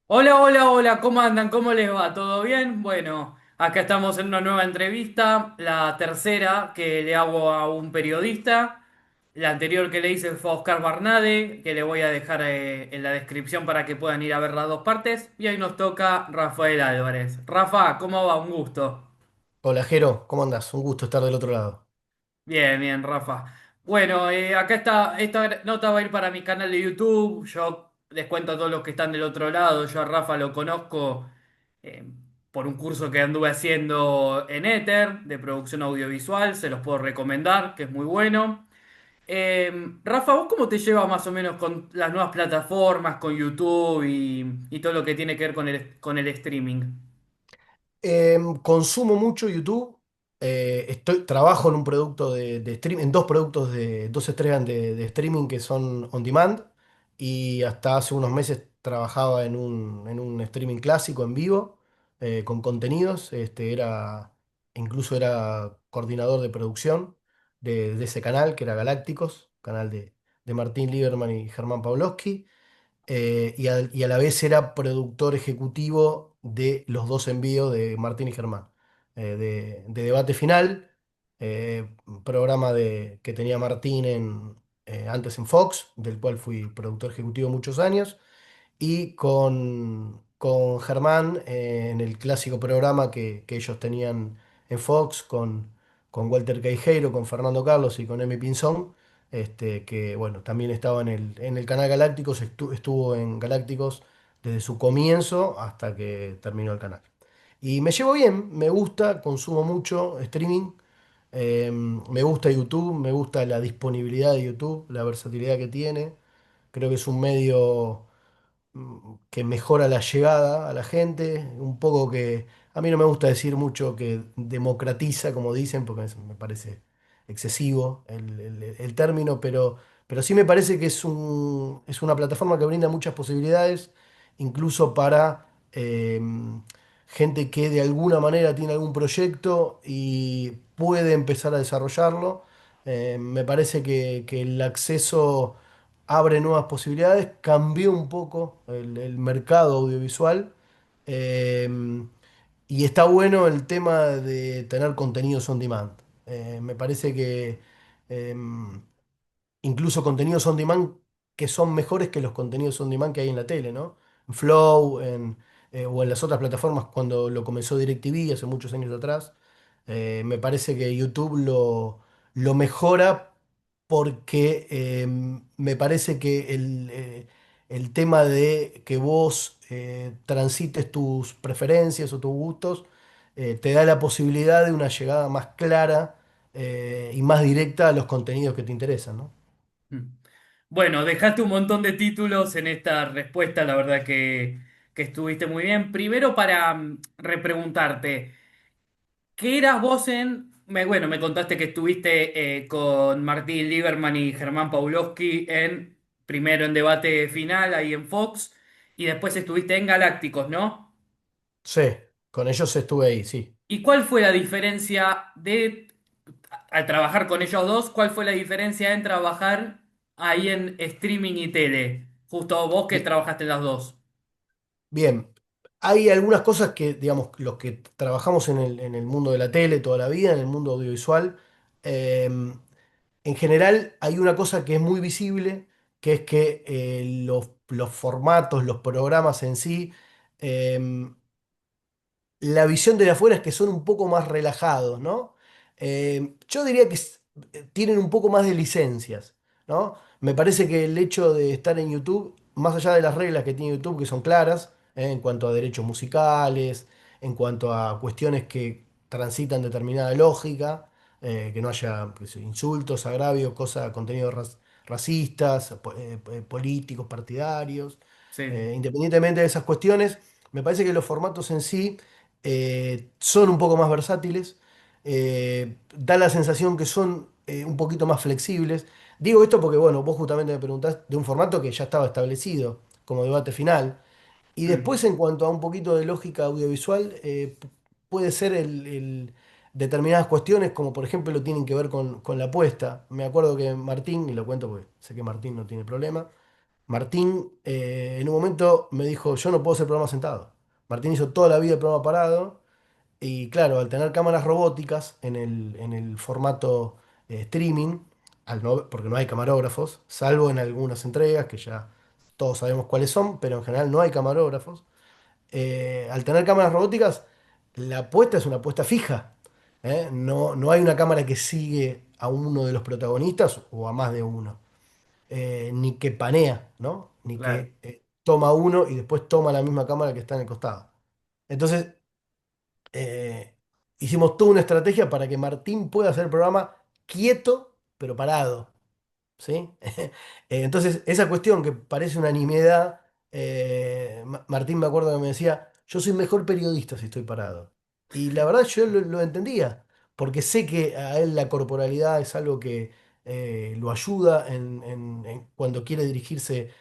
Hola, hola, hola, ¿cómo andan? ¿Cómo les va? ¿Todo bien? Bueno, acá estamos en una nueva entrevista, la tercera que le hago a un periodista. La anterior que le hice fue a Oscar Barnade, que le voy a dejar en la descripción para que puedan ir a ver las dos partes. Y hoy nos toca Rafael Álvarez. Rafa, ¿cómo va? Un gusto. Hola Jero, ¿cómo andás? Un gusto estar del otro lado. Bien, bien, Rafa. Bueno, acá está, esta nota va a ir para mi canal de YouTube. Yo les cuento a todos los que están del otro lado. Yo a Rafa lo conozco eh, por un curso que anduve haciendo en Ether de producción audiovisual. Se los puedo recomendar, que es muy bueno. Rafa, ¿vos cómo te llevas más o menos con las nuevas plataformas, con YouTube y todo lo que tiene que ver con el streaming? Consumo mucho YouTube. Trabajo en un producto de streaming, en dos productos dos estrellas de streaming que son on demand. Y hasta hace unos meses trabajaba en un streaming clásico en vivo, con contenidos. Incluso era coordinador de producción de ese canal, que era Galácticos, canal de Martín Lieberman y Germán Pawlowski. Y a la vez era productor ejecutivo de los dos envíos de Martín y Germán, de Debate Final, un programa que tenía Martín antes en Fox, del cual fui productor ejecutivo muchos años, y con Germán, en el clásico programa que ellos tenían en Fox con Walter Queijeiro, con Fernando Carlos y con Emi Pinzón, que bueno, también estaba en el canal Galácticos, estuvo en Galácticos desde su comienzo hasta que terminó el canal. Y me llevo bien, me gusta, consumo mucho streaming, me gusta YouTube, me gusta la disponibilidad de YouTube, la versatilidad que tiene. Creo que es un medio que mejora la llegada a la gente, un poco que a mí no me gusta decir mucho que democratiza, como dicen, porque me parece excesivo el término, pero sí me parece que es una plataforma que brinda muchas posibilidades, incluso para gente que de alguna manera tiene algún proyecto y puede empezar a desarrollarlo. Me parece que el acceso abre nuevas posibilidades, cambió un poco el mercado audiovisual, eh, y está bueno el tema de tener contenidos on demand. Me parece que eh, incluso contenidos on demand que son mejores que los contenidos on demand que hay en la tele, ¿no? En Flow, o en las otras plataformas cuando lo comenzó DirecTV hace muchos años atrás. Me parece que YouTube lo mejora porque me parece que el tema de que vos transites tus preferencias o tus gustos te da la posibilidad de una llegada más clara y más directa a los contenidos que te interesan, ¿no? Mm. Bueno, dejaste un montón de títulos en esta respuesta, la verdad que estuviste muy bien. Primero para repreguntarte, ¿qué eras vos bueno, me contaste que estuviste con Martín Lieberman y Germán Pawlowski primero en Debate Final, ahí en Fox, y después estuviste en Galácticos, ¿no? Sí, con ellos estuve ahí, sí. ¿Y cuál fue la diferencia al trabajar con ellos dos, cuál fue la diferencia en trabajar ahí en streaming y tele? Justo vos que Bi- trabajaste en las dos. Bien, hay algunas cosas que, digamos, los que trabajamos en el mundo de la tele toda la vida, en el mundo audiovisual, eh, en general hay una cosa que es muy visible, que es que los formatos, los programas en sí, eh, la visión de afuera es que son un poco más relajados, ¿no? Yo diría que tienen un poco más de licencias, ¿no? Me parece que el hecho de estar en YouTube, más allá de las reglas que tiene YouTube, que son claras, en cuanto a derechos musicales, en cuanto a cuestiones que transitan determinada lógica, que no haya qué sé, insultos, agravios, cosas, contenidos racistas, políticos, partidarios, Sí. independientemente de esas cuestiones, me parece que los formatos en sí son un poco más versátiles, da la sensación que son un poquito más flexibles. Digo esto porque, bueno, vos justamente me preguntás de un formato que ya estaba establecido como debate final. Y Mm. después, en cuanto a un poquito de lógica audiovisual, puede ser determinadas cuestiones, como por ejemplo tienen que ver con la apuesta. Me acuerdo que Martín, y lo cuento porque sé que Martín no tiene problema, Martín en un momento me dijo, yo no puedo hacer programa sentado. Martín hizo toda la vida el programa parado y claro, al tener cámaras robóticas en el formato streaming, porque no hay camarógrafos, salvo en algunas entregas que ya todos sabemos cuáles son, pero en general no hay camarógrafos. Al tener cámaras robóticas, la apuesta es una apuesta fija. No, no hay una cámara que sigue a uno de los protagonistas o a más de uno, ni que panea, ¿no? Ni Claro, que toma uno y después toma la misma cámara que está en el costado. Entonces, eh, hicimos toda una estrategia para que Martín pueda hacer el programa quieto, pero parado. ¿Sí? Entonces, esa cuestión que parece una nimiedad, Martín me acuerdo que me decía, yo soy mejor periodista si estoy parado. Y la verdad yo lo entendía, porque sé que a él la corporalidad es algo que lo ayuda cuando quiere dirigirse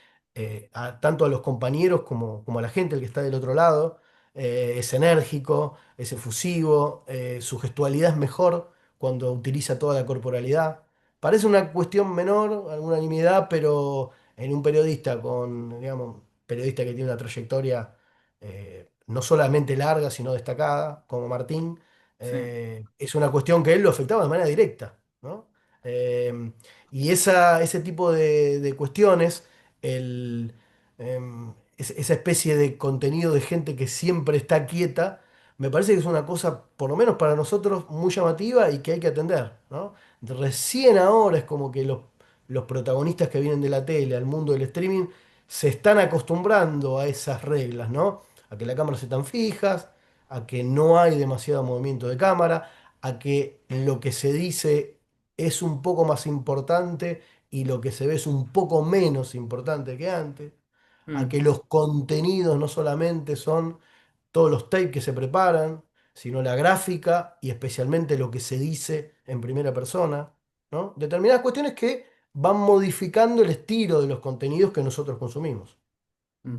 tanto a los compañeros como a la gente, el que está del otro lado. Es enérgico, es efusivo, su gestualidad es mejor cuando utiliza toda la corporalidad. Parece una cuestión menor, alguna nimiedad, pero en un periodista digamos, periodista que tiene una trayectoria no solamente larga, sino destacada, como Martín, sí. es una cuestión que él lo afectaba de manera directa, ¿no? Eh, y ese tipo de cuestiones, esa especie de contenido de gente que siempre está quieta, me parece que es una cosa, por lo menos para nosotros, muy llamativa y que hay que atender, ¿no? Recién ahora es como que los protagonistas que vienen de la tele al mundo del streaming se están acostumbrando a esas reglas, ¿no? A que las cámaras están fijas, a que no hay demasiado movimiento de cámara, a que lo que se dice es un poco más importante y lo que se ve es un poco menos importante que antes, a que Mm, los contenidos no solamente son todos los tapes que se preparan, sino la gráfica y especialmente lo que se dice en primera persona, ¿no? Determinadas cuestiones que van modificando el estilo de los contenidos que nosotros consumimos. mm.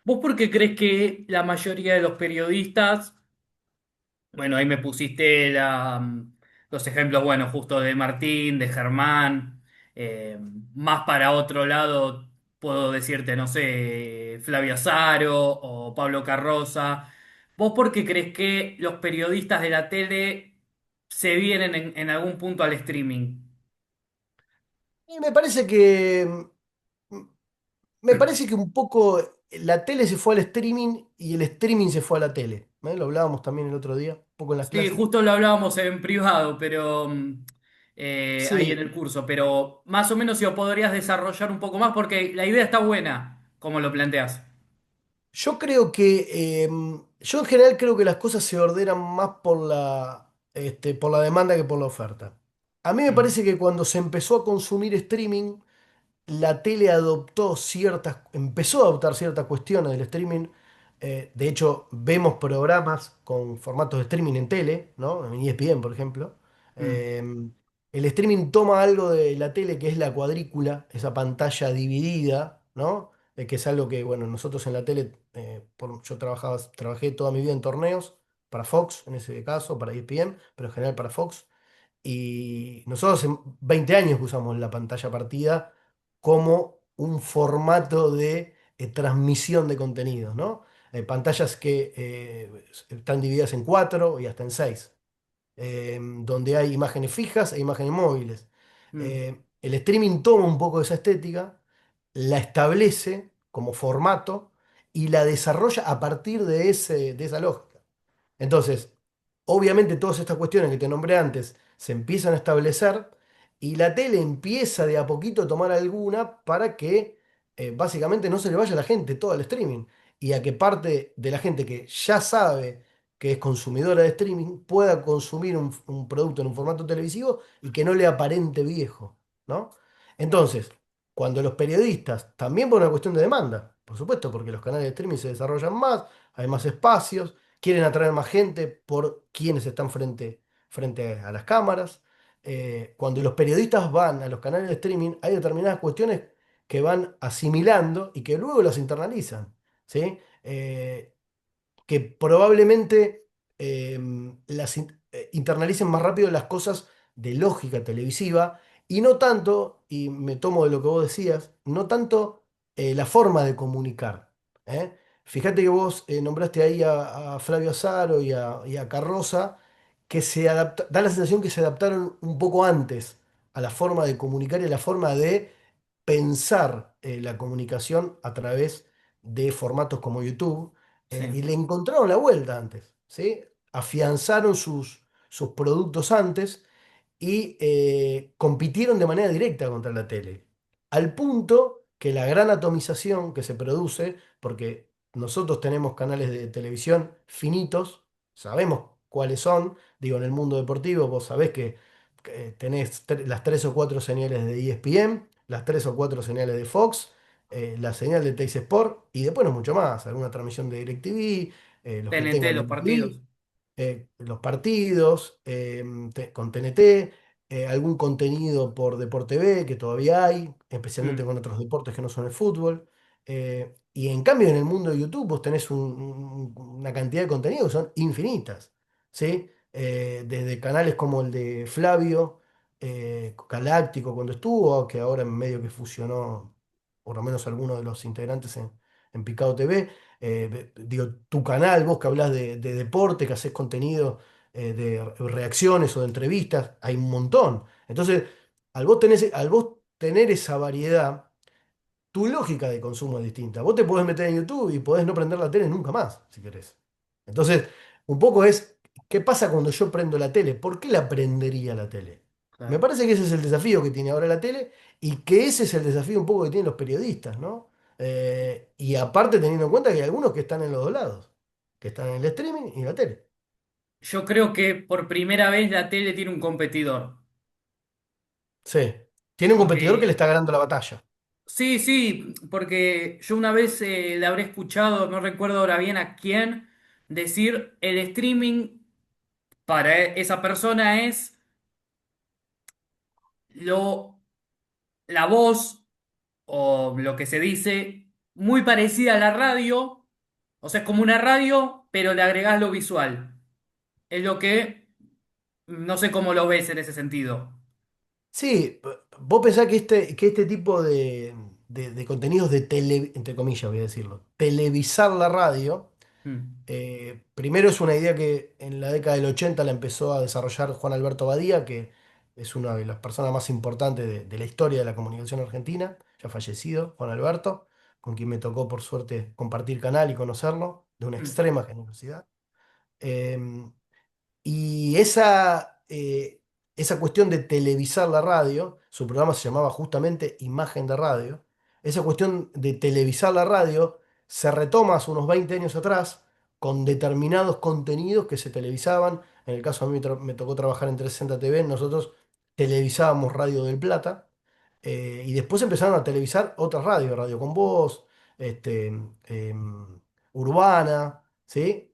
¿Vos por qué crees que la mayoría de los periodistas, bueno, ahí me pusiste los ejemplos, bueno, justo de Martín, de Germán, más para otro lado, puedo decirte, no sé, Flavio Azaro o Pablo Carroza. ¿Vos por qué crees que los periodistas de la tele se vienen en algún punto al streaming? Y me parece que un poco la tele se fue al streaming y el streaming se fue a la tele. Lo hablábamos también el otro día, un poco en las Sí, clases. justo lo hablábamos en privado, pero ahí en Sí, el curso, pero más o menos si lo podrías desarrollar un poco más, porque la idea está buena, como lo planteas. yo creo que, yo en general creo que las cosas se ordenan más por la demanda que por la oferta. A mí me Mm, parece que cuando se empezó a consumir streaming, la tele empezó a adoptar ciertas cuestiones del streaming. De hecho, vemos programas con formatos de streaming en tele, ¿no? En ESPN, por ejemplo. mm, Eh, el streaming toma algo de la tele que es la cuadrícula, esa pantalla dividida, ¿no? Que es algo que, bueno, nosotros en la tele, yo trabajé toda mi vida en torneos, para Fox en ese caso, para ESPN, pero en general para Fox. Y nosotros en 20 años que usamos la pantalla partida como un formato de transmisión de contenidos, ¿no? Pantallas que están divididas en cuatro y hasta en seis, donde hay imágenes fijas e imágenes móviles. mm, El streaming toma un poco de esa estética, la establece como formato y la desarrolla a partir de esa lógica. Entonces, obviamente todas estas cuestiones que te nombré antes se empiezan a establecer y la tele empieza de a poquito a tomar alguna para que básicamente no se le vaya a la gente todo al streaming y a que parte de la gente que ya sabe que es consumidora de streaming pueda consumir un producto en un formato televisivo y que no le aparente viejo, ¿no? Entonces, cuando los periodistas, también por una cuestión de demanda, por supuesto, porque los canales de streaming se desarrollan más, hay más espacios, quieren atraer más gente por quienes están frente a las cámaras. Cuando los periodistas van a los canales de streaming, hay determinadas cuestiones que van asimilando y que luego las internalizan, ¿sí? Que probablemente internalicen más rápido las cosas de lógica televisiva y no tanto, y me tomo de lo que vos decías, no tanto la forma de comunicar. ¿Eh? Fíjate que vos nombraste ahí a Flavio Azaro y a Carroza, que da la sensación que se adaptaron un poco antes a la forma de comunicar y a la forma de pensar la comunicación a través de formatos como YouTube, Sí, y le encontraron la vuelta antes, ¿sí? Afianzaron sus productos antes y compitieron de manera directa contra la tele. Al punto que la gran atomización que se produce, porque nosotros tenemos canales de televisión finitos, sabemos cuáles son, digo, en el mundo deportivo, vos sabés que tenés las tres o cuatro señales de ESPN, las tres o cuatro señales de Fox, la señal de Teis Sport y después no mucho más, alguna transmisión de DirecTV, los que TNT, tengan los DirecTV, partidos. los partidos con TNT, algún contenido por Deporte TV, que todavía hay, especialmente Mm. con otros deportes que no son el fútbol. Y en cambio en el mundo de YouTube vos tenés una cantidad de contenidos que son infinitas, ¿sí? Desde canales como el de Flavio, Galáctico cuando estuvo, que ahora en medio que fusionó, por lo menos algunos de los integrantes en Picado TV. Digo, tu canal, vos que hablas de deporte, que haces contenido de reacciones o de entrevistas, hay un montón. Entonces, al vos tener esa variedad, tu lógica de consumo es distinta. Vos te podés meter en YouTube y podés no prender la tele nunca más, si querés. Entonces, un poco es, ¿qué pasa cuando yo prendo la tele? ¿Por qué la prendería la tele? Me Claro. parece que ese es el desafío que tiene ahora la tele y que ese es el desafío un poco que tienen los periodistas, ¿no? Y aparte teniendo en cuenta que hay algunos que están en los dos lados, que están en el streaming y en la tele. Yo creo que por primera vez la tele tiene un competidor. Sí. Tiene un competidor que le Porque, está ganando la batalla. sí, sí, porque yo una vez le habré escuchado, no recuerdo ahora bien a quién, decir el streaming para esa persona es lo, la voz o lo que se dice muy parecida a la radio. O sea, es como una radio, pero le agregás lo visual. Es lo que no sé cómo lo ves en ese sentido. Sí, vos pensás que este tipo de contenidos de tele, entre comillas voy a decirlo, televisar la radio, Mm, primero es una idea que en la década del 80 la empezó a desarrollar Juan Alberto Badía, que es una de las personas más importantes de la historia de la comunicación argentina, ya fallecido, Juan Alberto, con quien me tocó por suerte compartir canal y conocerlo, de una mm. extrema generosidad. Em, Y esa cuestión de televisar la radio, su programa se llamaba justamente Imagen de Radio, esa cuestión de televisar la radio se retoma hace unos 20 años atrás con determinados contenidos que se televisaban. En el caso a mí me tocó trabajar en 360 TV, nosotros televisábamos Radio del Plata, y después empezaron a televisar otras radios, Radio con Voz, este, Urbana, ¿sí?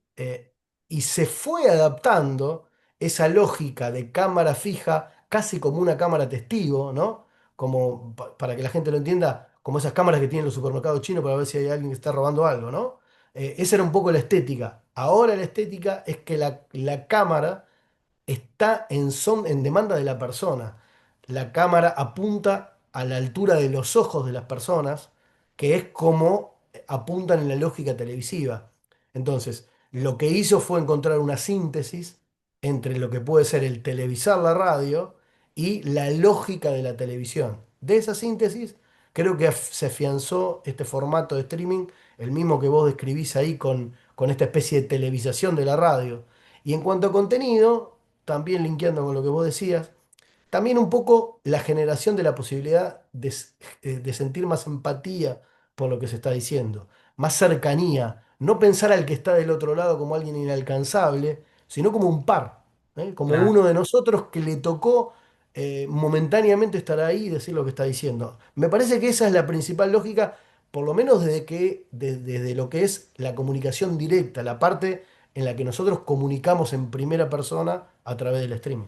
Y se fue adaptando esa lógica de cámara fija, casi como una cámara testigo, ¿no? Como, para que la gente lo entienda, como esas cámaras que tienen los supermercados chinos para ver si hay alguien que está robando algo, ¿no? Esa era un poco la estética. Ahora la estética es que la cámara está en demanda de la persona. La cámara apunta a la altura de los ojos de las personas, que es como apuntan en la lógica televisiva. Entonces, lo que hizo fue encontrar una síntesis entre lo que puede ser el televisar la radio y la lógica de la televisión. De esa síntesis, creo que se afianzó este formato de streaming, el mismo que vos describís ahí con esta especie de televisación de la radio. Y en cuanto a contenido, también linkeando con lo que vos decías, también un poco la generación de la posibilidad de sentir más empatía por lo que se está diciendo, más cercanía, no pensar al que está del otro lado como alguien inalcanzable, sino como un par, ¿eh? Como uno Claro. de nosotros que le tocó momentáneamente estar ahí y decir lo que está diciendo. Me parece que esa es la principal lógica, por lo menos desde lo que es la comunicación directa, la parte en la que nosotros comunicamos en primera persona a través del streaming.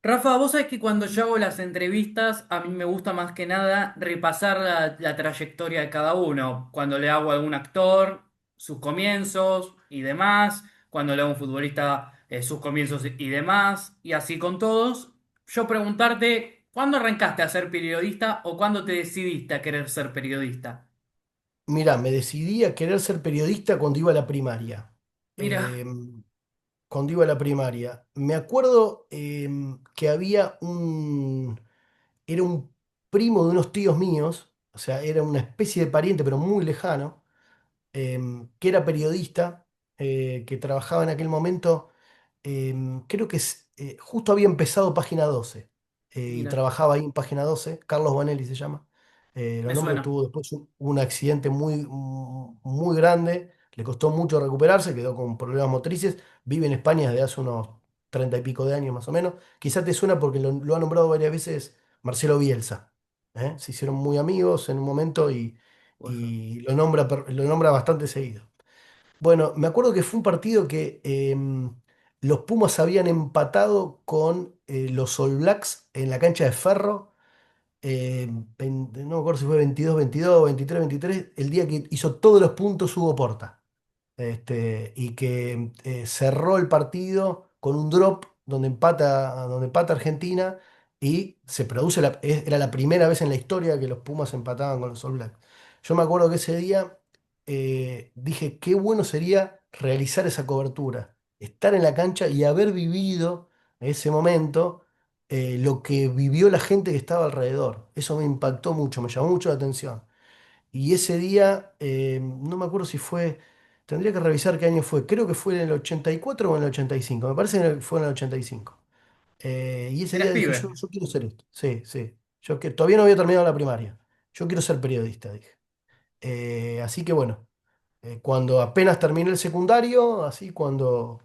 Rafa, vos sabés que cuando yo hago las entrevistas, a mí me gusta más que nada repasar la trayectoria de cada uno. Cuando le hago a algún actor, sus comienzos y demás. Cuando le hago a un futbolista, sus comienzos y demás. Y así con todos. Yo preguntarte. ¿Cuándo arrancaste a ser periodista o cuándo te decidiste a querer ser periodista? Mirá, me decidí a querer ser periodista cuando iba a la primaria. Mira, Cuando iba a la primaria. Me acuerdo que era un primo de unos tíos míos, o sea, era una especie de pariente, pero muy lejano, que era periodista, que trabajaba en aquel momento, creo que justo había empezado Página 12, y mira, trabajaba ahí en Página 12, Carlos Bonelli se llama. Lo me nombro, suena. tuvo después un accidente muy grande, le costó mucho recuperarse, quedó con problemas motrices, vive en España desde hace unos 30 y pico de años más o menos. Quizás te suena porque lo ha nombrado varias veces Marcelo Bielsa. Se hicieron muy amigos en un momento Puede ser. y lo nombra bastante seguido. Bueno, me acuerdo que fue un partido que los Pumas habían empatado con los All Blacks en la cancha de Ferro. No me acuerdo si fue 22-22, 23-23, el día que hizo todos los puntos Hugo Porta, y que cerró el partido con un drop donde empata Argentina y se produce era la primera vez en la historia que los Pumas empataban con los All Blacks. Yo me acuerdo que ese día dije, qué bueno sería realizar esa cobertura, estar en la cancha y haber vivido ese momento, lo que vivió la gente que estaba alrededor. Eso me impactó mucho, me llamó mucho la atención. Y ese día, no me acuerdo si fue, tendría que revisar qué año fue, creo que fue en el 84 o en el 85, me parece que fue en el 85. Y ese Eras día dije, pibe. yo quiero ser esto, sí, sí, yo que todavía no había terminado la primaria, yo quiero ser periodista, dije. Así que bueno, cuando apenas terminé el secundario, así cuando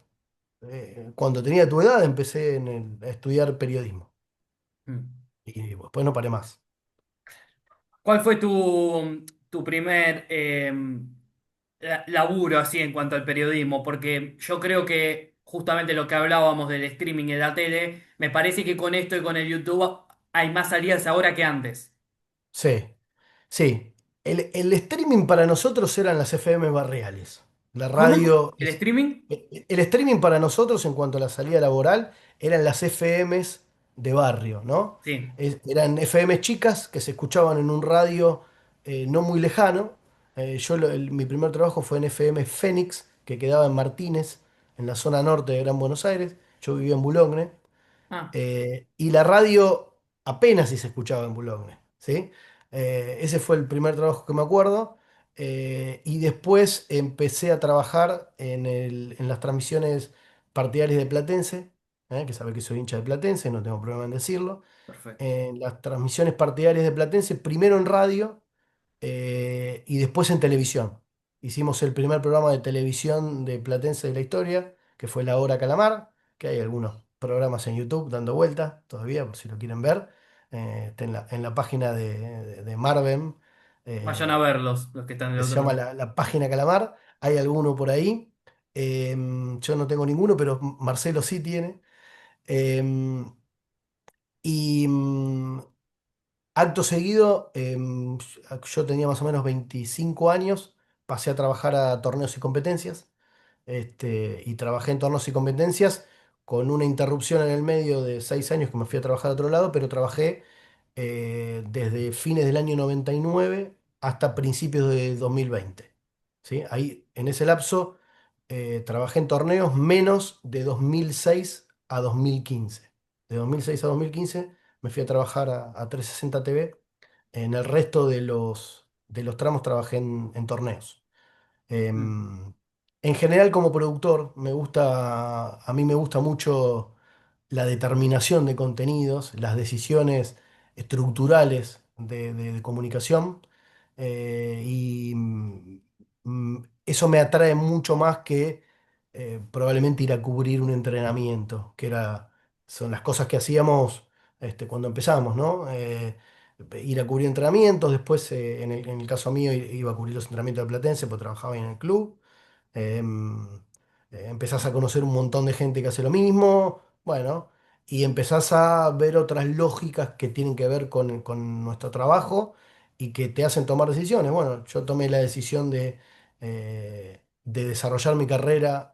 tenía tu edad, empecé a estudiar periodismo Mm. y después no paré más. ¿Cuál fue tu primer laburo así en cuanto al periodismo? Porque yo creo que justamente lo que hablábamos del streaming y de la tele, me parece que con esto y con el YouTube hay más salidas ahora que antes. Sí. Sí, el streaming para nosotros eran las FM barriales. La ¿Cómo? radio ¿El streaming? el streaming para nosotros en cuanto a la salida laboral eran las FMs de barrio, ¿no? Sí. Eran FM chicas que se escuchaban en un radio no muy lejano. Mi primer trabajo fue en FM Fénix, que quedaba en Martínez, en la zona norte de Gran Buenos Aires. Yo vivía en Boulogne. Ah, Y la radio apenas si se escuchaba en Boulogne, ¿sí? Ese fue el primer trabajo que me acuerdo. Y después empecé a trabajar en las transmisiones partidarias de Platense, que sabe que soy hincha de Platense, no tengo problema en decirlo. perfecto. En las transmisiones partidarias de Platense, primero en radio, y después en televisión. Hicimos el primer programa de televisión de Platense de la historia, que fue La Hora Calamar, que hay algunos programas en YouTube dando vuelta todavía, por si lo quieren ver. Está en la página de Marven, Vayan a eh, verlos, los que están del que se otro llama lado. la página Calamar. Hay alguno por ahí. Yo no tengo ninguno, pero Marcelo sí tiene. Y acto seguido, yo tenía más o menos 25 años, pasé a trabajar a torneos y competencias, y trabajé en torneos y competencias con una interrupción en el medio de 6 años que me fui a trabajar a otro lado, pero trabajé desde fines del año 99 hasta principios de 2020. ¿Sí? Ahí, en ese lapso, trabajé en torneos menos de 2006 a 2015. De 2006 a 2015 me fui a trabajar a 360 TV. En el resto de los tramos trabajé en torneos. Mm, Em, en general, como productor, a mí me gusta mucho la determinación de contenidos, las decisiones estructurales de comunicación, y eso me atrae mucho más que probablemente ir a cubrir un entrenamiento, son las cosas que hacíamos cuando empezamos, ¿no? Ir a cubrir entrenamientos, después en el caso mío iba a cubrir los entrenamientos de Platense, pues trabajaba en el club. em, Empezás a conocer un montón de gente que hace lo mismo, bueno, y empezás a ver otras lógicas que tienen que ver con nuestro trabajo y que te hacen tomar decisiones. Bueno, yo tomé la decisión de desarrollar mi carrera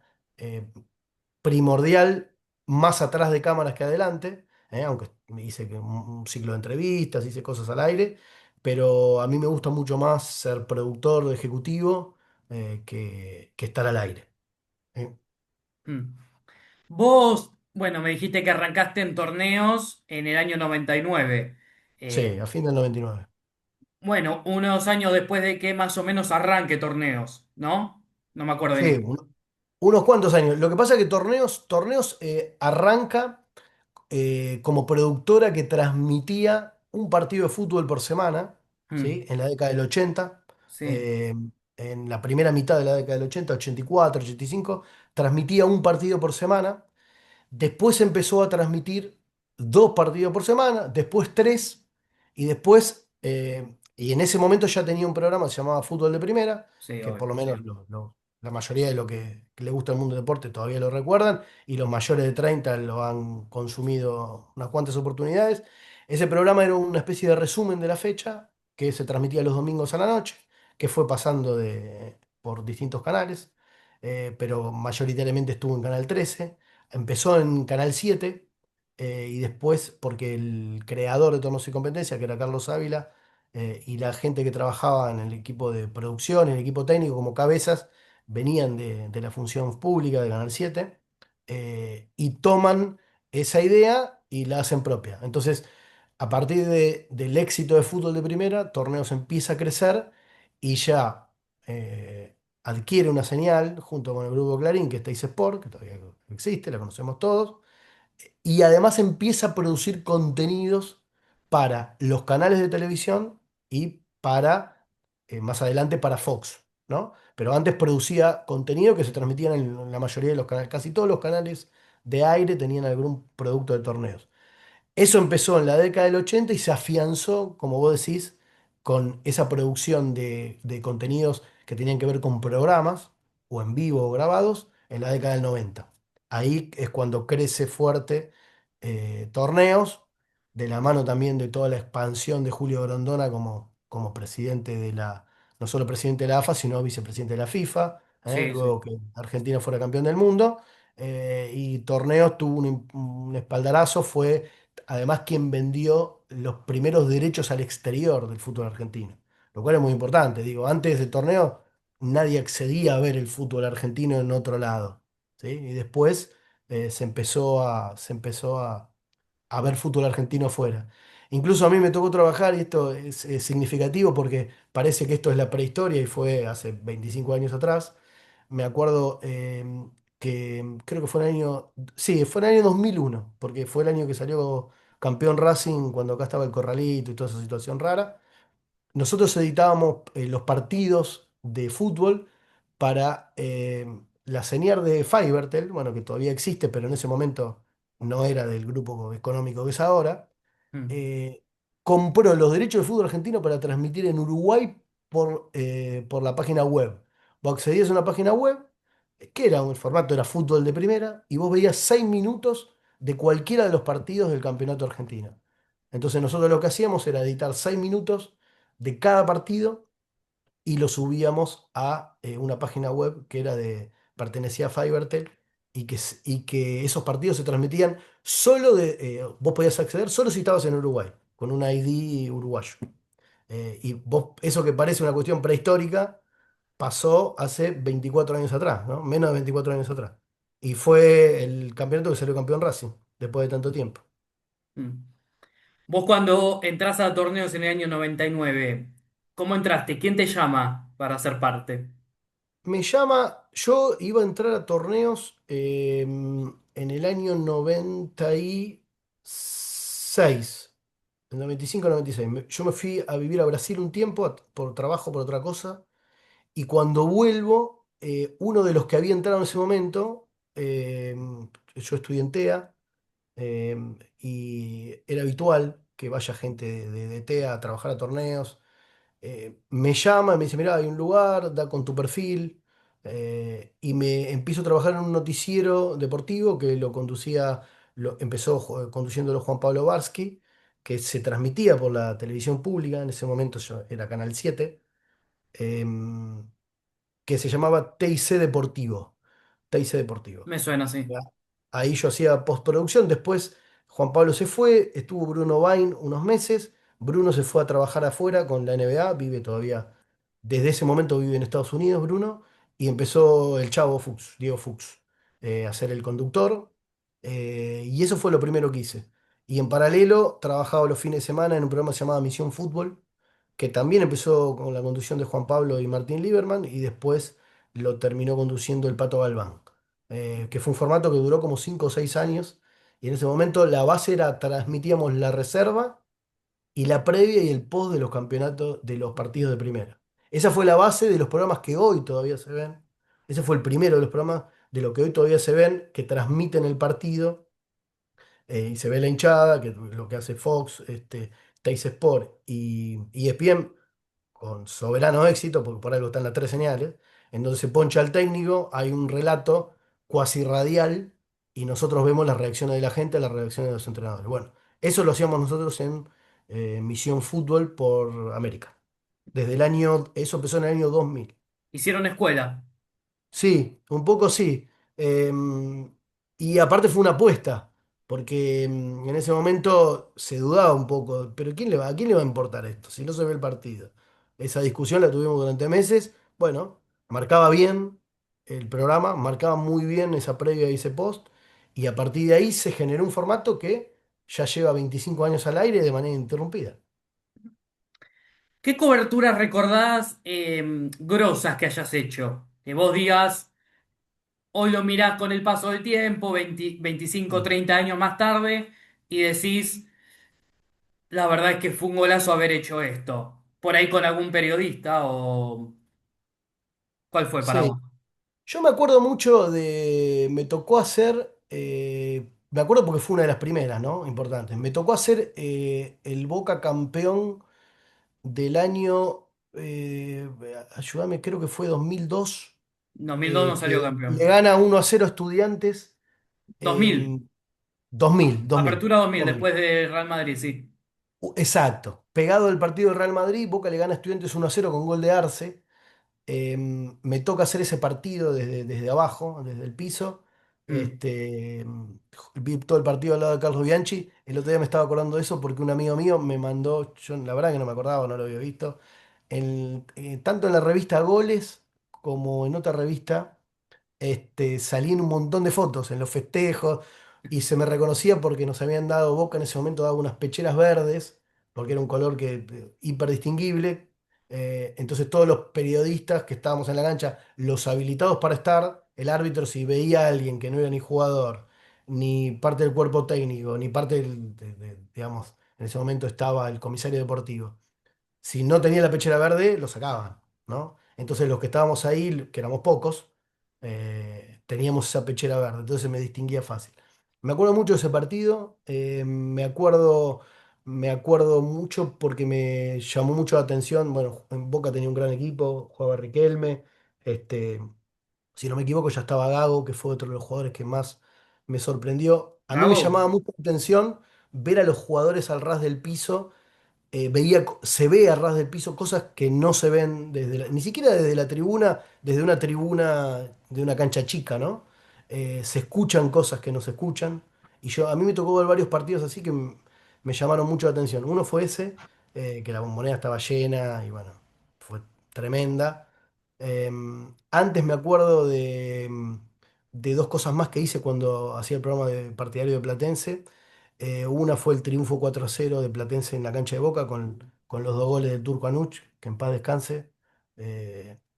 primordial más atrás de cámaras que adelante, aunque me hice un ciclo de entrevistas, hice cosas al aire, pero a mí me gusta mucho más ser productor ejecutivo que estar al aire. ¿Eh? Mm. Vos, bueno, me dijiste que arrancaste en torneos en el año 99. Sí, a fin del 99. Bueno, unos años después de que más o menos arranque torneos, ¿no? No me acuerdo Sí, bien. unos cuantos años. Lo que pasa es que Torneos arranca como productora que transmitía un partido de fútbol por semana, ¿sí? Mm, En la década del 80, sí, eh, en la primera mitad de la década del 80, 84, 85, transmitía un partido por semana. Después empezó a transmitir dos partidos por semana, después tres, y después, y en ese momento ya tenía un programa que se llamaba Fútbol de Primera, sí, que por obvio. lo menos la mayoría de lo que le gusta el mundo del deporte todavía lo recuerdan, y los mayores de 30 lo han consumido unas cuantas oportunidades. Ese programa era una especie de resumen de la fecha que se transmitía los domingos a la noche, que fue pasando por distintos canales, pero mayoritariamente estuvo en Canal 13. Empezó en Canal 7 y después, porque el creador de Torneos y Competencia, que era Carlos Ávila, y la gente que trabajaba en el equipo de producción, en el equipo técnico como cabezas, venían de la función pública de Canal 7 y toman esa idea y la hacen propia. Entonces, a partir del éxito de fútbol de primera, Torneos empieza a crecer y ya adquiere una señal junto con el grupo Clarín, que es Teis Sport, que todavía existe, la conocemos todos, y además empieza a producir contenidos para los canales de televisión y para, más adelante, para Fox, ¿no? Pero antes producía contenido que se transmitían en la mayoría de los canales, casi todos los canales de aire tenían algún producto de torneos. Eso empezó en la década del 80 y se afianzó, como vos decís, con esa producción de contenidos que tenían que ver con programas, o en vivo o grabados, en la década del 90. Ahí es cuando crece fuerte Torneos, de la mano también de toda la expansión de Julio Grondona como presidente no solo presidente de la AFA, sino vicepresidente de la FIFA, Sí, sí. luego que Argentina fuera campeón del mundo. Y Torneos tuvo un espaldarazo, fue además quien vendió los primeros derechos al exterior del fútbol argentino, lo cual es muy importante. Digo, antes del torneo nadie accedía a ver el fútbol argentino en otro lado, ¿sí? Y después se empezó a ver fútbol argentino afuera. Incluso a mí me tocó trabajar, y esto es significativo porque parece que esto es la prehistoria y fue hace 25 años atrás. Me acuerdo que creo que fue en el año, sí, fue en el año 2001, porque fue el año que salió campeón Racing cuando acá estaba el Corralito y toda esa situación rara. Nosotros editábamos los partidos de fútbol para la señal de Fivertel, bueno, que todavía existe, pero en ese momento no era del grupo económico que es ahora. Mm, eh, Compró los derechos de fútbol argentino para transmitir en Uruguay por la página web. Vos accedías a una página web, que era el formato era fútbol de primera, y vos veías 6 minutos de cualquiera de los partidos del campeonato argentino. Entonces nosotros lo que hacíamos era editar 6 minutos de cada partido y lo subíamos a una página web que pertenecía a Fivertel y que esos partidos se transmitían vos podías acceder solo si estabas en Uruguay, con un ID uruguayo. Y eso que parece una cuestión prehistórica, pasó hace 24 años atrás, ¿no? Menos de 24 años atrás. Y fue el campeonato que salió campeón Racing, después de tanto tiempo. mm. Vos cuando entras a torneos en el año 99, ¿cómo entraste? ¿Quién te llama para ser parte? Yo iba a entrar a torneos en el año 96, en 95-96. Yo me fui a vivir a Brasil un tiempo por trabajo, por otra cosa, y cuando vuelvo, uno de los que había entrado en ese momento, yo estudié en TEA, y era habitual que vaya gente de TEA a trabajar a torneos. Me llama y me dice, mira, hay un lugar, da con tu perfil, y me empiezo a trabajar en un noticiero deportivo que empezó conduciéndolo Juan Pablo Barsky, que se transmitía por la televisión pública, en ese momento era Canal 7, em, que se llamaba TIC Deportivo. TIC Deportivo. Me suena así. Ya. Ahí yo hacía postproducción, después Juan Pablo se fue, estuvo Bruno Bain unos meses. Bruno se fue a trabajar afuera con la NBA, vive todavía, desde ese momento vive en Estados Unidos, Bruno, y empezó el Chavo Fuchs, Diego Fuchs, a ser el conductor. Y eso fue lo primero que hice. Y en paralelo trabajaba los fines de semana en un programa llamado Misión Fútbol, que también empezó con la conducción de Juan Pablo y Martín Lieberman, y después lo terminó conduciendo el Pato Galván, que fue un formato que duró como 5 o 6 años, y en ese momento la base era, transmitíamos la reserva y la previa y el post de los campeonatos de los partidos de primera. Esa fue la base de los programas que hoy todavía se ven. Ese fue el primero de los programas de lo que hoy todavía se ven, que transmiten el partido, y se ve la hinchada, que lo que hace Fox, Teis Sport y ESPN con soberano éxito, porque por algo están las tres señales, en donde se poncha al técnico, hay un relato cuasi radial y nosotros vemos las reacciones de la gente, las reacciones de los entrenadores. Bueno, eso lo hacíamos nosotros en Misión Fútbol por América. Eso empezó en el año 2000. Hicieron escuela. Sí, un poco sí. Y aparte fue una apuesta, porque en ese momento se dudaba un poco, pero ¿a quién le va a importar esto si no se ve el partido? Esa discusión la tuvimos durante meses. Bueno, marcaba bien el programa, marcaba muy bien esa previa y ese post, y a partir de ahí se generó un formato que ya lleva 25 años al aire de manera interrumpida. ¿Qué coberturas recordás grosas que hayas hecho? Que vos digas, hoy lo mirás con el paso del tiempo, 20, 25, Mm. 30 años más tarde, y decís, la verdad es que fue un golazo haber hecho esto. Por ahí con algún periodista o... ¿Cuál fue para vos? Sí. Yo me acuerdo mucho me tocó hacer, me acuerdo porque fue una de las primeras, ¿no? Importantes. Me tocó hacer el Boca campeón del año, ayúdame, creo que fue 2002, 2002 no salió que le campeón. gana 1-0 a Estudiantes 2000, en 2000, 2000, apertura 2000, 2000. después de Real Madrid, sí. Exacto. Pegado del partido del Real Madrid, Boca le gana a Estudiantes 1-0 con gol de Arce. Me toca hacer ese partido desde abajo, desde el piso. Mm. Vi todo el partido al lado de Carlos Bianchi. El otro día me estaba acordando de eso porque un amigo mío me mandó, yo la verdad que no me acordaba, no lo había visto, tanto en la revista Goles como en otra revista, salí en un montón de fotos, en los festejos, y se me reconocía porque nos habían dado, Boca en ese momento daba unas pecheras verdes, porque era un color hiper distinguible. Entonces todos los periodistas que estábamos en la cancha, los habilitados para estar, el árbitro si veía a alguien que no era ni jugador, ni parte del cuerpo técnico, ni parte digamos, en ese momento estaba el comisario deportivo, si no tenía la pechera verde, lo sacaban, ¿no? Entonces los que estábamos ahí, que éramos pocos, teníamos esa pechera verde, entonces me distinguía fácil. Me acuerdo mucho de ese partido, me acuerdo mucho porque me llamó mucho la atención. Bueno, en Boca tenía un gran equipo, jugaba Riquelme, este, si no me equivoco ya estaba Gago, que fue otro de los jugadores que más me sorprendió. A mí me Gago, llamaba mucho la atención ver a los jugadores al ras del piso. Se ve a ras del piso cosas que no se ven ni siquiera desde la tribuna, desde una tribuna de una cancha chica, ¿no? Se escuchan cosas que no se escuchan. Y a mí me tocó ver varios partidos así que me llamaron mucho la atención. Uno fue ese, que la bombonera estaba llena y bueno, fue tremenda. Antes me acuerdo de dos cosas más que hice cuando hacía el programa de partidario de Platense. Una fue el triunfo 4-0 de Platense en la cancha de Boca con los dos goles del Turco Anuch, que en paz descanse,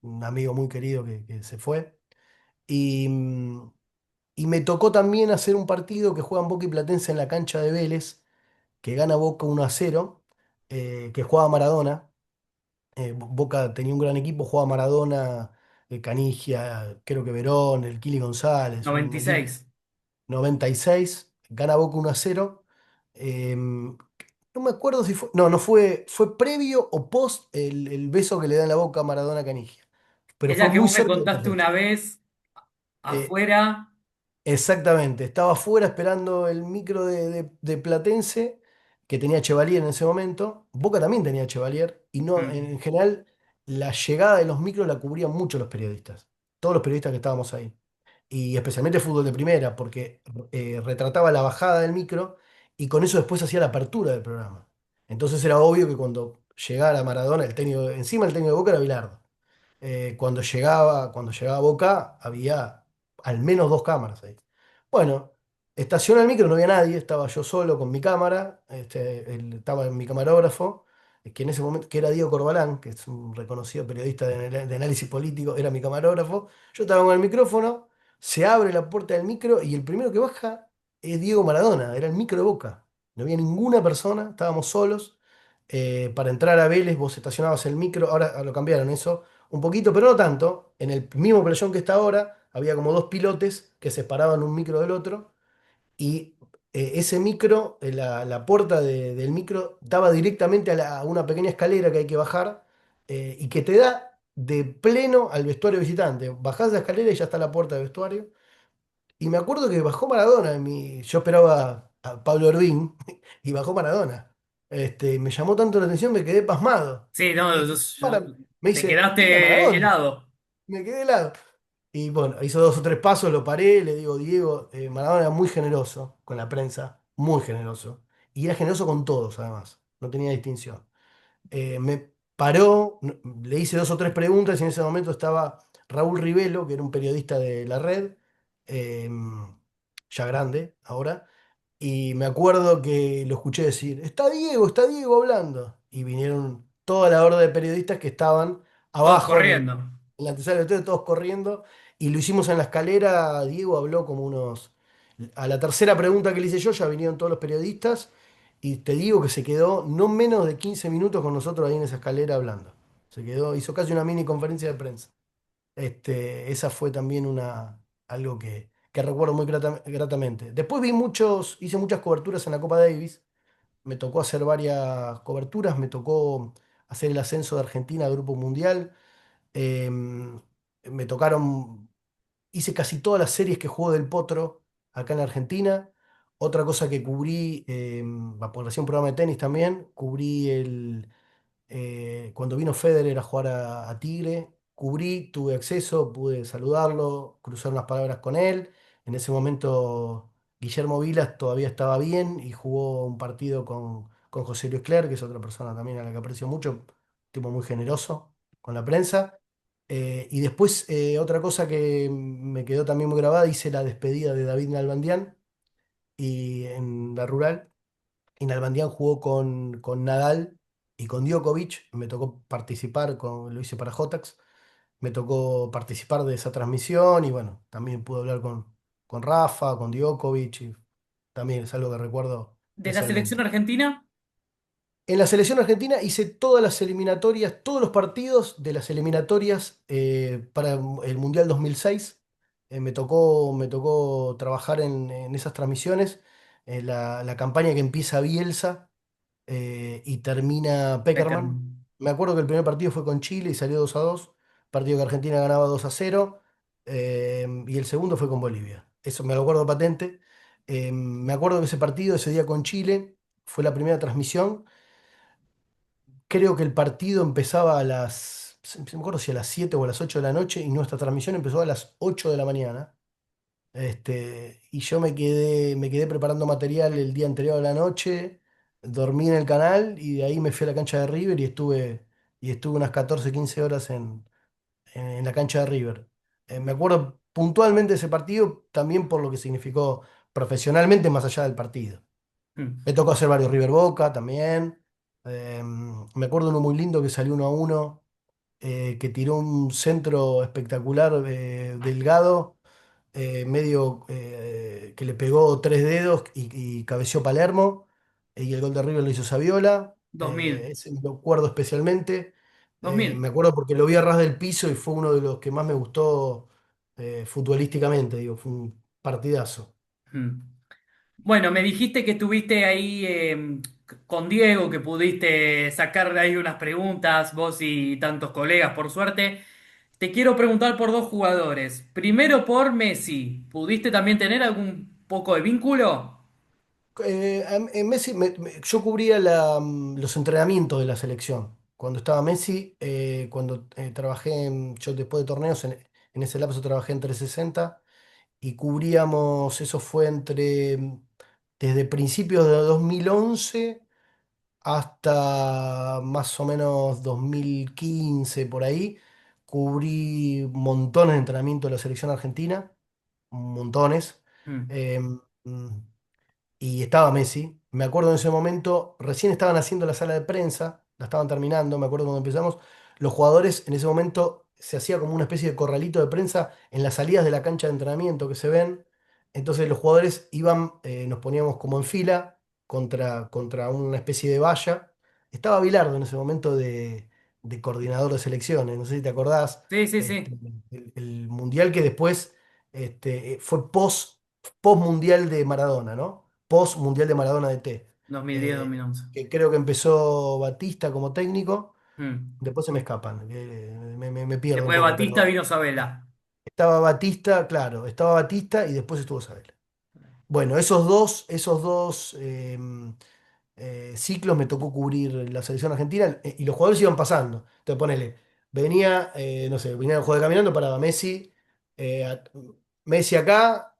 un amigo muy querido que se fue. Y, y me tocó también hacer un partido que juegan Boca y Platense en la cancha de Vélez, que gana Boca 1-0, que jugaba Maradona. Boca tenía un gran equipo, jugaba Maradona, Canigia, creo que Verón, el Kili González, un equipo 96. 96, gana Boca 1-0. No me acuerdo si fue. No, no fue previo o post el beso que le da en la boca a Maradona a Canigia. Pero Es fue la que muy vos me cerca de esa contaste fecha. una vez Eh, afuera. Exactamente. Estaba afuera esperando el micro de Platense, que tenía Chevalier en ese momento. Boca también tenía Chevalier. Y no, Mm. en general, la llegada de los micros la cubrían mucho los periodistas. Todos los periodistas que estábamos ahí. Y especialmente fútbol de primera, porque retrataba la bajada del micro y con eso después hacía la apertura del programa. Entonces era obvio que cuando llegara Maradona, el técnico, encima el técnico de Boca era Bilardo. Cuando llegaba a Boca había al menos dos cámaras ahí. Bueno, estacioné el micro, no había nadie, estaba yo solo con mi cámara, estaba mi camarógrafo, que en ese momento, que era Diego Corbalán, que es un reconocido periodista de análisis político, era mi camarógrafo. Yo estaba con el micrófono, se abre la puerta del micro y el primero que baja es Diego Maradona, era el micro de Boca. No había ninguna persona, estábamos solos. Para entrar a Vélez vos estacionabas el micro, ahora lo cambiaron eso un poquito, pero no tanto. En el mismo playón que está ahora, había como dos pilotes que separaban un micro del otro. Y ese micro, la puerta del micro, daba directamente a una pequeña escalera que hay que bajar y que te da de pleno al vestuario visitante. Bajás la escalera y ya está la puerta del vestuario. Y me acuerdo que bajó Maradona. Yo esperaba a Pablo Orbín y bajó Maradona. Me llamó tanto la atención, me quedé pasmado. Sí, no, Y me te dice, mira quedaste Maradona. helado. Me quedé helado. Y bueno, hizo dos o tres pasos, lo paré, le digo, Diego, Maradona era muy generoso con la prensa, muy generoso. Y era generoso con todos, además, no tenía distinción. Me paró, le hice dos o tres preguntas y en ese momento estaba Raúl Rivelo, que era un periodista de La Red, eh, ya grande ahora, y me acuerdo que lo escuché decir, está Diego hablando. Y vinieron toda la horda de periodistas que estaban Todos abajo corriendo. en la antesala del hotel, todos corriendo, y lo hicimos en la escalera. Diego habló como unos... A la tercera pregunta que le hice yo ya vinieron todos los periodistas, y te digo que se quedó no menos de 15 minutos con nosotros ahí en esa escalera hablando. Se quedó, hizo casi una mini conferencia de prensa. Esa fue también algo que recuerdo muy gratamente. Después hice muchas coberturas en la Copa Davis. Me tocó hacer varias coberturas, me tocó hacer el ascenso de Argentina al Grupo Mundial. Me tocaron, hice casi todas las series que jugó Del Potro acá en Argentina. Otra cosa que cubrí, por hacía un programa de tenis también, cubrí cuando vino Federer a jugar a Tigre, tuve acceso, pude saludarlo, cruzar unas palabras con él. En ese momento Guillermo Vilas todavía estaba bien y jugó un partido con José Luis Clerc, que es otra persona también a la que aprecio mucho, un tipo muy generoso con la prensa. Y después otra cosa que me quedó también muy grabada, hice la despedida de David Nalbandián y en la rural. Y Nalbandián jugó con Nadal y con Djokovic. Me tocó participar, lo hice para Jotax. Me tocó participar de esa transmisión y bueno, también pude hablar con Rafa, con Djokovic. Y también es algo que recuerdo ¿De la selección especialmente. argentina? En la selección argentina hice todas las eliminatorias, todos los partidos de las eliminatorias para el Mundial 2006. Me tocó trabajar en esas transmisiones. La campaña que empieza Bielsa y termina Peckerman. Beckham. Me acuerdo que el primer partido fue con Chile y salió 2-2, partido que Argentina ganaba 2-0, y el segundo fue con Bolivia. Eso me lo acuerdo patente. Me acuerdo que ese partido, ese día con Chile, fue la primera transmisión. Creo que el partido empezaba no me acuerdo si a las 7 o a las 8 de la noche, y nuestra transmisión empezó a las 8 de la mañana. Y yo me quedé preparando material el día anterior a la noche, dormí en el canal y de ahí me fui a la cancha de River y estuve unas 14 15 horas en la cancha de River. Me acuerdo puntualmente de ese partido también por lo que significó profesionalmente más allá del partido. Mm. Me tocó hacer varios River Boca también. Me acuerdo uno muy lindo que salió 1-1, que tiró un centro espectacular, delgado, medio que le pegó tres dedos y cabeció Palermo, y el gol de River lo hizo Saviola. 2000. Ese me lo acuerdo especialmente. Me 2000. acuerdo porque lo vi a ras del piso y fue uno de los que más me gustó futbolísticamente, digo, fue un partidazo. Mm. Bueno, me dijiste que estuviste ahí con Diego, que pudiste sacar ahí unas preguntas, vos y tantos colegas, por suerte. Te quiero preguntar por dos jugadores. Primero por Messi. ¿Pudiste también tener algún poco de vínculo? En Messi, yo cubría los entrenamientos de la selección. Cuando estaba Messi, cuando trabajé, yo después de torneos, en ese lapso trabajé en 360 y cubríamos, eso fue entre desde principios de 2011 hasta más o menos 2015 por ahí, cubrí montones de entrenamiento de la selección argentina, montones. Mm. Em, y estaba Messi. Me acuerdo en ese momento, recién estaban haciendo la sala de prensa, la estaban terminando, me acuerdo cuando empezamos. Los jugadores en ese momento se hacía como una especie de corralito de prensa en las salidas de la cancha de entrenamiento que se ven. Entonces los jugadores iban, nos poníamos como en fila contra una especie de valla. Estaba Bilardo en ese momento de coordinador de selecciones, no sé si te acordás, Sí, sí, este, sí. el mundial que después fue post mundial de Maradona, ¿no? Post mundial de Maradona de T. 2010, 2011. Que creo que empezó Batista como técnico, Mm. después se me escapan, me pierdo un Después de poco, Batista pero vino Sabela. estaba Batista, claro, estaba Batista y después estuvo Sabela. Bueno, esos dos ciclos me tocó cubrir la selección argentina y los jugadores iban pasando. Entonces, ponele, venía, no sé, venía el juego de caminando, paraba Messi, Messi acá,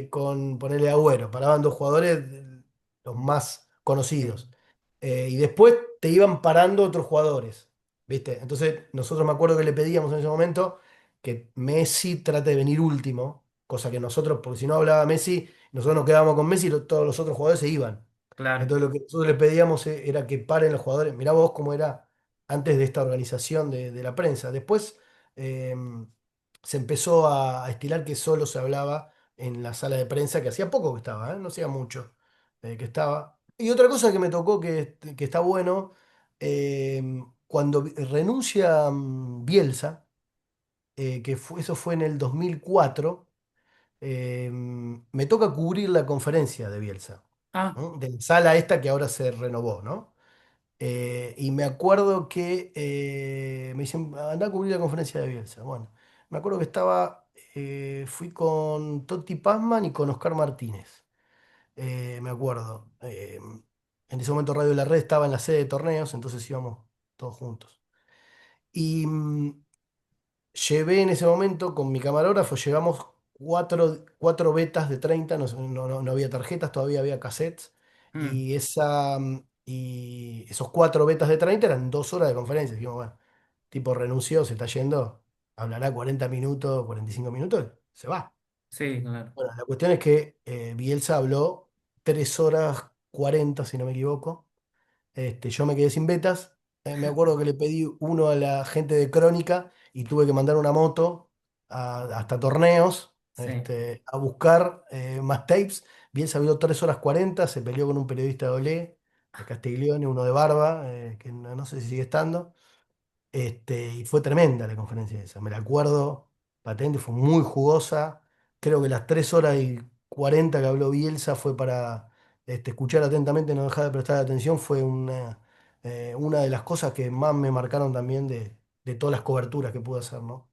con ponerle Agüero, paraban dos jugadores, los más Sí, conocidos. Y después te iban parando otros jugadores, ¿viste? Entonces, nosotros me acuerdo que le pedíamos en ese momento que Messi trate de venir último, cosa que nosotros, porque si no hablaba Messi, nosotros nos quedábamos con Messi y todos los otros jugadores se iban. claro. Entonces lo que nosotros le pedíamos era que paren los jugadores. Mirá vos cómo era antes de esta organización de la prensa. Después eh, se empezó a estilar que solo se hablaba en la sala de prensa, que hacía poco que estaba, no hacía mucho que estaba. Y otra cosa que me tocó que está bueno, eh, cuando renuncia Bielsa, eso fue en el 2004, me toca cubrir la conferencia de Bielsa, Ah, ¿no? De la sala esta que ahora se renovó, ¿no? Y me acuerdo que me dicen, anda a cubrir la conferencia de Bielsa. Bueno, me acuerdo que fui con Totti Pazman y con Oscar Martínez, me acuerdo. En ese momento Radio La Red estaba en la sede de torneos, entonces íbamos todos juntos. Y llevé en ese momento con mi camarógrafo, llevamos cuatro betas de 30, no había tarjetas, todavía había cassettes, mm, y esos cuatro betas de 30 eran 2 horas de conferencia. Dijimos, bueno, tipo renunció, se está yendo, hablará 40 minutos, 45 minutos, se va. sí, claro. Bueno, la cuestión es que Bielsa habló 3 horas 40 si no me equivoco. Yo me quedé sin betas. Me acuerdo que le pedí uno a la gente de Crónica y tuve que mandar una moto hasta torneos Sí. a buscar más tapes. Bielsa habló 3 horas 40, se peleó con un periodista de Olé, de Castiglione, uno de Barba, que no sé si sigue estando. Y fue tremenda la conferencia esa, me la acuerdo patente, fue muy jugosa. Creo que las 3 horas y 40 que habló Bielsa fue para escuchar atentamente, no dejar de prestar atención. Fue una de las cosas que más me marcaron también de todas las coberturas que pude hacer, ¿no?